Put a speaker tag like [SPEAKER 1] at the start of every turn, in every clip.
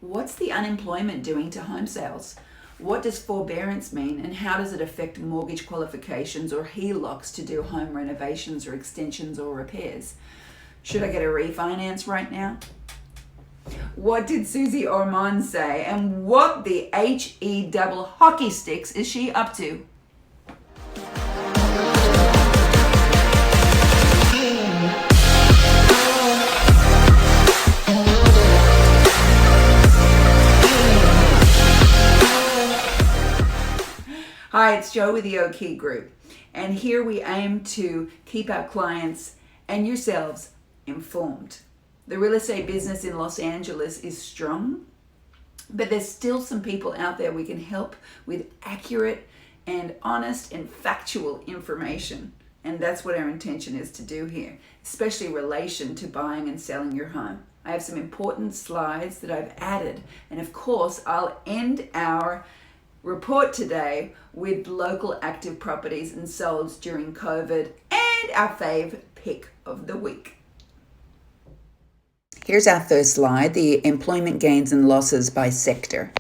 [SPEAKER 1] What's the unemployment doing to home sales? What does forbearance mean, and how does it affect mortgage qualifications or HELOCs to do home renovations or extensions or repairs? Should I get a refinance right now? What did Suze Orman say, and what the HE double hockey sticks is she up to? Hi, it's Jo with the Oki Group, and here we aim to keep our clients and yourselves informed. The real estate business in Los Angeles is strong, but there's still some people out there we can help with accurate and honest and factual information, and that's what our intention is to do here, especially in relation to buying and selling your home. I have some important slides that I've added, and of course I'll end our report today with local active properties and solds during COVID and our fave pick of the week. Here's our first slide, the employment gains and losses by sector.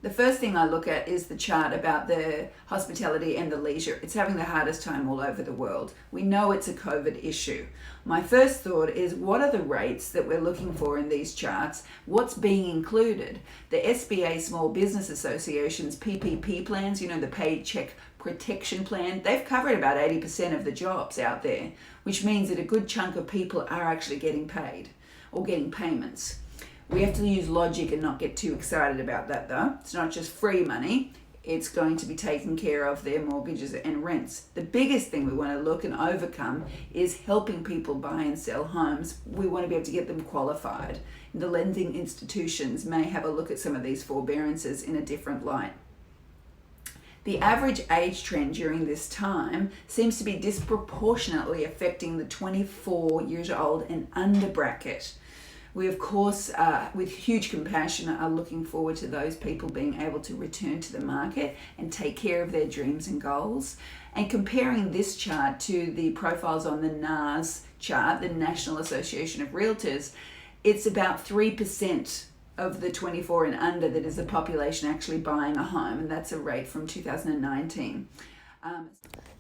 [SPEAKER 1] The first thing I look at is the chart about the hospitality and the leisure. It's having the hardest time all over the world. We know it's a COVID issue. My first thought is, what are the rates that we're looking for in these charts? What's being included? The SBA Small Business Association's PPP plans, the Paycheck Protection Plan, they've covered about 80% of the jobs out there, which means that a good chunk of people are actually getting paid or getting payments. We have to use logic and not get too excited about that though. It's not just free money. It's going to be taking care of their mortgages and rents. The biggest thing we want to look and overcome is helping people buy and sell homes. We want to be able to get them qualified. The lending institutions may have a look at some of these forbearances in a different light. The average age trend during this time seems to be disproportionately affecting the 24 years old and under bracket. We, of course, with huge compassion, are looking forward to those people being able to return to the market and take care of their dreams and goals. And comparing this chart to the profiles on the NAS chart, the National Association of Realtors, it's about 3% of the 24 and under that is the population actually buying a home, and that's a rate from 2019.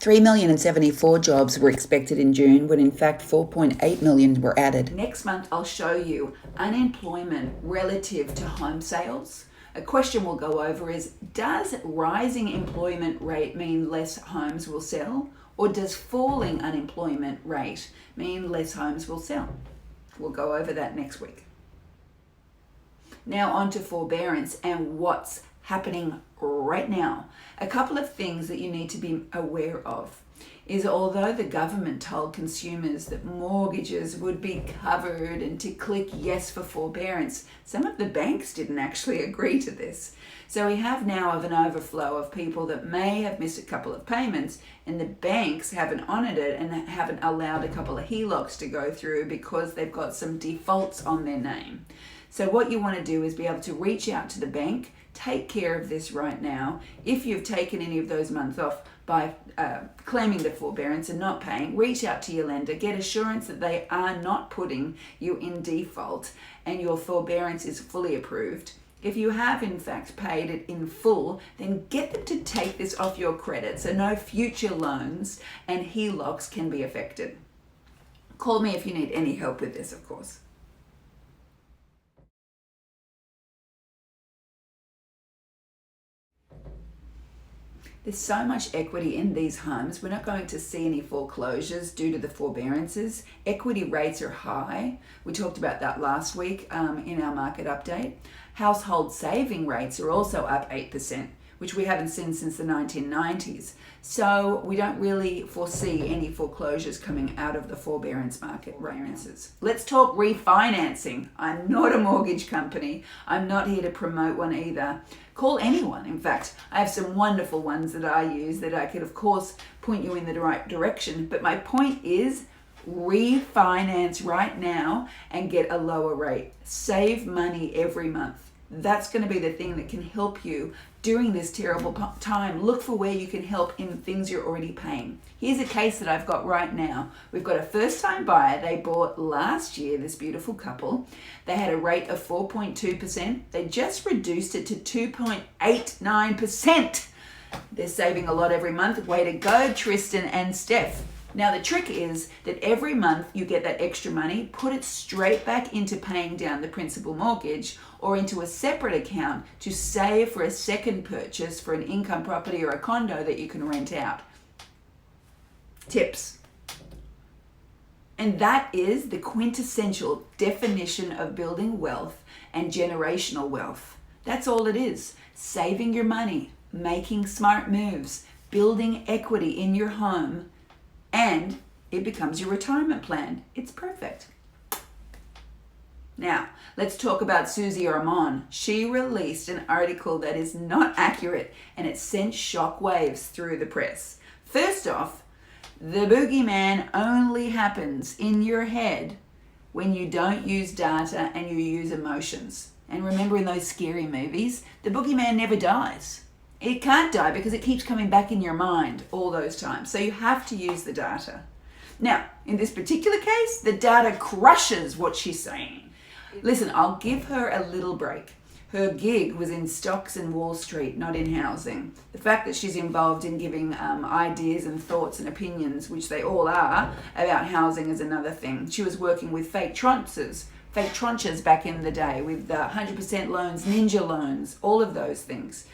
[SPEAKER 1] 3,074,000 jobs were expected in June, when in fact 4.8 million were added. Next month I'll show you unemployment relative to home sales. A question we'll go over is, does rising employment rate mean less homes will sell, or does falling unemployment rate mean less homes will sell? We'll go over that next week. Now on to forbearance and what's happening right now. A couple of things that you need to be aware of is, although the government told consumers that mortgages would be covered and to click yes for forbearance, some of the banks didn't actually agree to this. So we have now an overflow of people that may have missed a couple of payments, and the banks haven't honored it and haven't allowed a couple of HELOCs to go through because they've got some defaults on their name. So what you want to do is be able to reach out to the bank, take care of this right now. If you've taken any of those months off by claiming the forbearance and not paying, reach out to your lender, get assurance that they are not putting you in default and your forbearance is fully approved. If you have in fact paid it in full, then get them to take this off your credit so no future loans and HELOCs can be affected. Call me if you need any help with this, of course. There's so much equity in these homes. We're not going to see any foreclosures due to the forbearances. Equity rates are high. We talked about that last week in our market update. Household saving rates are also up 8%, which we haven't seen since the 1990s. So we don't really foresee any foreclosures coming out of the forbearance market. Let's talk refinancing. I'm not a mortgage company. I'm not here to promote one either. Call anyone. In fact, I have some wonderful ones that I use that I could, of course, point you in the right direction. But my point is, refinance right now and get a lower rate. Save money every month. That's going to be the thing that can help you during this terrible time. Look for where you can help in things you're already paying. Here's a case that I've got right now. We've got a first-time buyer. They bought last year, this beautiful couple. They had a rate of 4.2%. They just reduced it to 2.89%. They're saving a lot every month. Way to go, Tristan and Steph. Now, the trick is that every month you get that extra money, put it straight back into paying down the principal mortgage or into a separate account to save for a second purchase for an income property or a condo that you can rent out. Tips. And that is the quintessential definition of building wealth and generational wealth. That's all it is. Saving your money, making smart moves, building equity in your home, and it becomes your retirement plan. It's perfect. Now, let's talk about Suze Orman. She released an article that is not accurate, and it sent shockwaves through the press. First off, the boogeyman only happens in your head when you don't use data and you use emotions. And remember, in those scary movies, the boogeyman never dies. It can't die because it keeps coming back in your mind all those times. So you have to use the data. Now, in this particular case, the data crushes what she's saying. Listen, I'll give her a little break. Her gig was in stocks and Wall Street, not in housing. The fact that she's involved in giving ideas and thoughts and opinions, which they all are, about housing is another thing. She was working with fake tranches back in the day, with 100% loans, ninja loans, all of those things.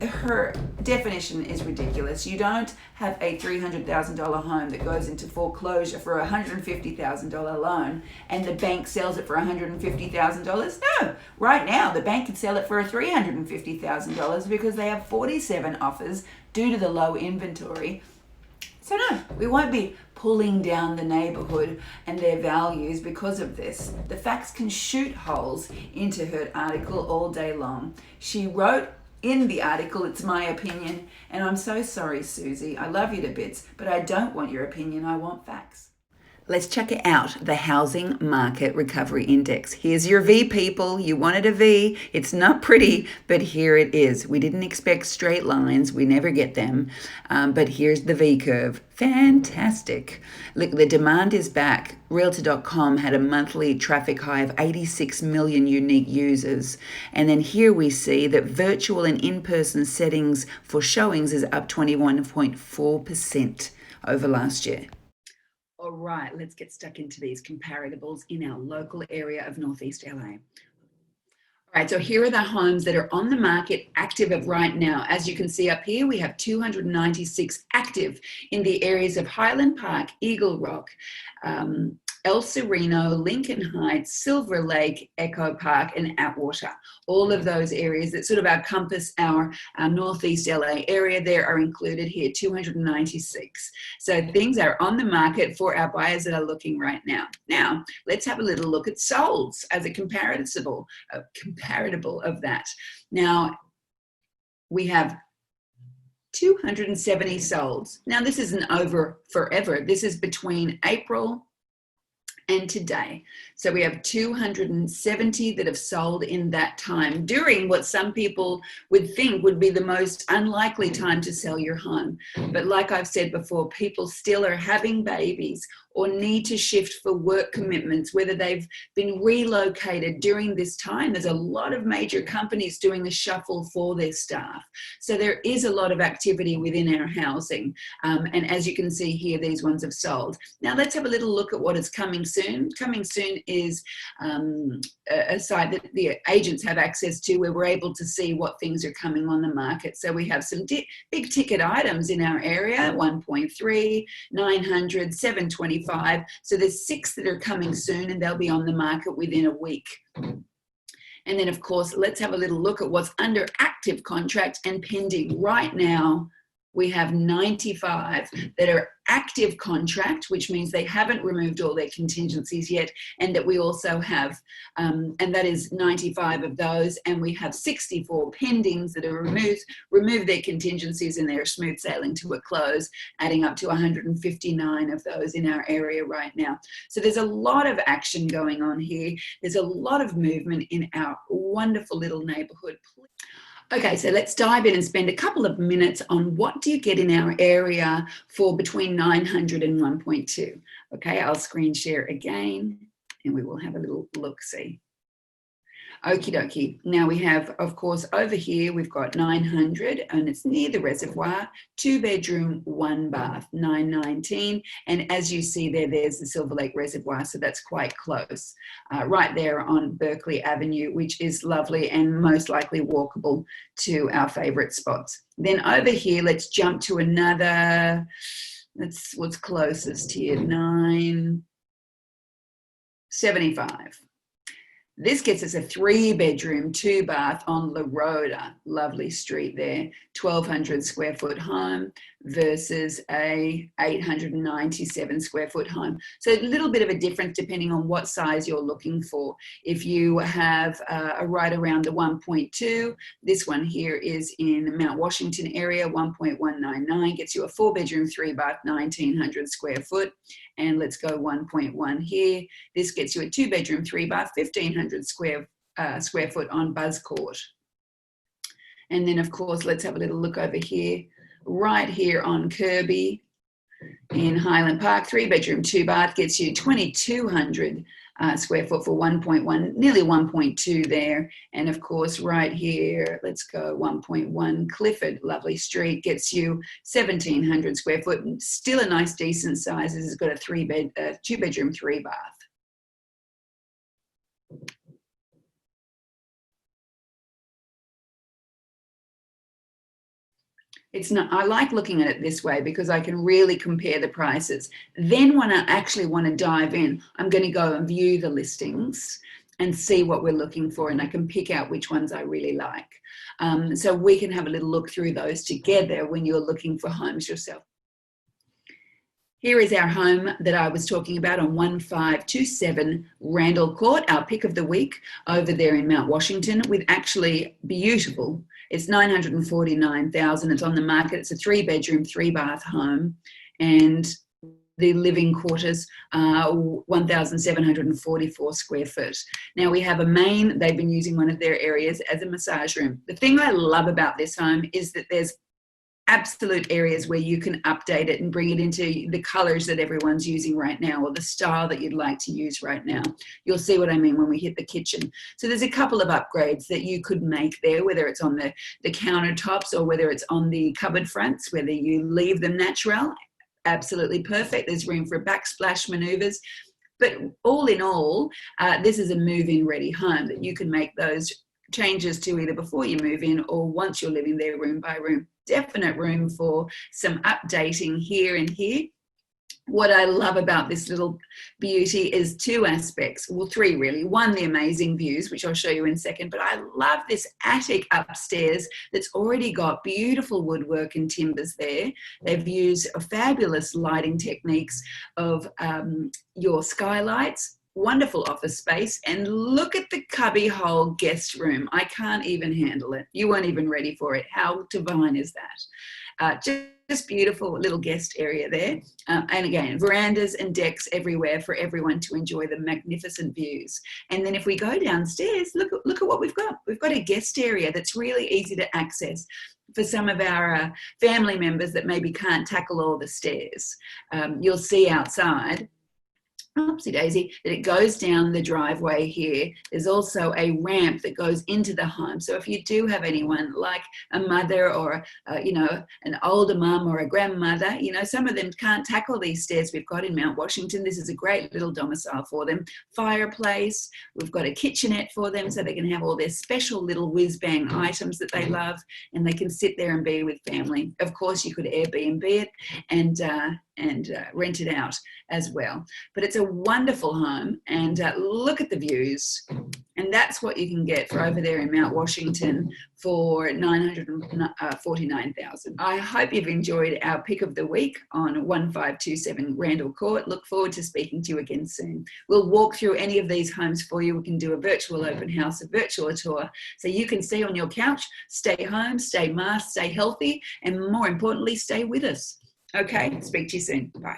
[SPEAKER 1] Her definition is ridiculous. You don't have a $300,000 home that goes into foreclosure for a $150,000 loan and the bank sells it for $150,000. No, right now the bank can sell it for $350,000 because they have 47 offers due to the low inventory. So no, we won't be pulling down the neighborhood and their values because of this. The facts can shoot holes into her article all day long. She wrote in the article, it's my opinion, and I'm so sorry, Susie. I love you to bits, but I don't want your opinion. I want facts. Let's check it out, the Housing Market Recovery Index. Here's your V, people. You wanted a V. It's not pretty, but here it is. We didn't expect straight lines. We never get them. But here's the V curve. Fantastic. Look, the demand is back. Realtor.com had a monthly traffic high of 86 million unique users. And then here we see that virtual and in-person settings for showings is up 21.4% over last year. All right, let's get stuck into these comparables in our local area of Northeast LA. All right, so here are the homes that are on the market active of right now. As you can see up here, we have 296 active in the areas of Highland Park, Eagle Rock, El Sereno, Lincoln Heights, Silver Lake, Echo Park, and Atwater. All of those areas that sort of encompass our Northeast LA area there are included here, 296. So things are on the market for our buyers that are looking right now. Now, let's have a little look at solds as a comparable of that. Now, we have 270 solds. Now, this isn't over forever. This is between April and today. So we have 270 that have sold in that time during what some people would think would be the most unlikely time to sell your home. But like I've said before, people still are having babies or need to shift for work commitments, whether they've been relocated during this time. There's a lot of major companies doing a shuffle for their staff. So there is a lot of activity within our housing. And as you can see here, these ones have sold. Now let's have a little look at what is coming soon. Coming soon is a site that the agents have access to where we're able to see what things are coming on the market. So we have some big ticket items in our area, 1.3, 900, 725. So there's 6 that are coming soon and they'll be on the market within a week. And then of course, let's have a little look at what's under active contract and pending right now We have 95 that are active contract, which means they haven't removed all their contingencies yet, and that we also have, and that is 95 of those, and we have 64 pendings that are removed their contingencies and they're smooth sailing to a close, adding up to 159 of those in our area right now. So there's a lot of action going on here. There's a lot of movement in our wonderful little neighbourhood. Okay, so let's dive in and spend a couple of minutes on what do you get in our area for between 900 and 1.2. Okay, I'll screen share again and we will have a little look-see. Okie dokie. Now we have, of course, over here, we've got 900 and it's near the reservoir, 2 bedroom, 1 bath, 919. And as you see there, there's the Silver Lake Reservoir. So that's quite close, right there on Berkeley Avenue, which is lovely and most likely walkable to our favorite spots. Then over here, let's jump to another, that's what's closest here, 975. This gets us a 3 bedroom, 2 bath on La Rhoda, lovely street there, 1,200 square foot home versus a 897 square foot home. So a little bit of a difference depending on what size you're looking for. If you have a right around the 1.2, this one here is in Mount Washington area, 1.199, gets you a 4 bedroom, 3 bath, 1,900 square foot. And let's go 1.1 here. This gets you a 2 bedroom, 3 bath, 1,500 square foot on Buzz Court. And then of course, let's have a little look over here, right here on Kirby in Highland Park, 3 bedroom, 2 bath, gets you 2,200 square foot for 1.1, nearly 1.2 there. And of course, right here, let's go 1.1 Clifford, lovely street, gets you 1,700 square foot, and still a nice decent size. It's got a 2 bedroom, 3 bath. It's not, I like looking at it this way because I can really compare the prices. Then when I actually want to dive in, I'm going to go and view the listings and see what we're looking for, and I can pick out which ones I really like. So we can have a little look through those together when you're looking for homes yourself. Here is our home that I was talking about on 1527 Randall Court, our pick of the week over there in Mount Washington, with actually beautiful, it's 949,000. It's on the market. It's a 3 bedroom, 3 bath home, and the living quarters are 1,744 square foot. Now we have a main, they've been using one of their areas as a massage room. The thing I love about this home is that there's absolute areas where you can update it and bring it into the colors that everyone's using right now, or the style that you'd like to use right now. You'll see what I mean when we hit the kitchen. So there's a couple of upgrades that you could make there, whether it's on the countertops or whether it's on the cupboard fronts, whether you leave them natural, absolutely perfect. There's room for backsplash maneuvers. But all in all, this is a move-in ready home that you can make those changes to either before you move in or once you're living there room by room. Definite room for some updating here and here. What I love about this little beauty is 2 aspects, well 3 really. 1, the amazing views, which I'll show you in a second, but I love this attic upstairs that's already got beautiful woodwork and timbers there. They've used fabulous lighting techniques of your skylights, wonderful office space, and look at the cubby hole guest room. I can't even handle it. You weren't even ready for it. How divine is that? Just beautiful little guest area there. And again, verandas and decks everywhere for everyone to enjoy the magnificent views. And then if we go downstairs, look at what we've got. We've got a guest area that's really easy to access for some of our family members that maybe can't tackle all the stairs. You'll see outside, oopsie daisy, that it goes down the driveway here. There's also a ramp that goes into the home. So if you do have anyone like a mother or, an older mum or a grandmother, some of them can't tackle these stairs we've got in Mount Washington. This is a great little domicile for them. Fireplace. We've got a kitchenette for them so they can have all their special little whiz-bang items that they love, and they can sit there and be with family. Of course, you could Airbnb it and rent it out as well. But it's a wonderful home, and look at the views. And that's what you can get for over there in Mount Washington for $949,000. I hope you've enjoyed our pick of the week on 1527 Randall Court. Look forward to speaking to you again soon. We'll walk through any of these homes for you. We can do a virtual open house, a virtual tour, so you can stay on your couch, stay home, stay masked, stay healthy, and more importantly, stay with us. Okay, speak to you soon. Bye.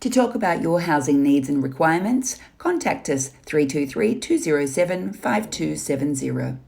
[SPEAKER 1] To talk about your housing needs and requirements, contact us 323 207 5270.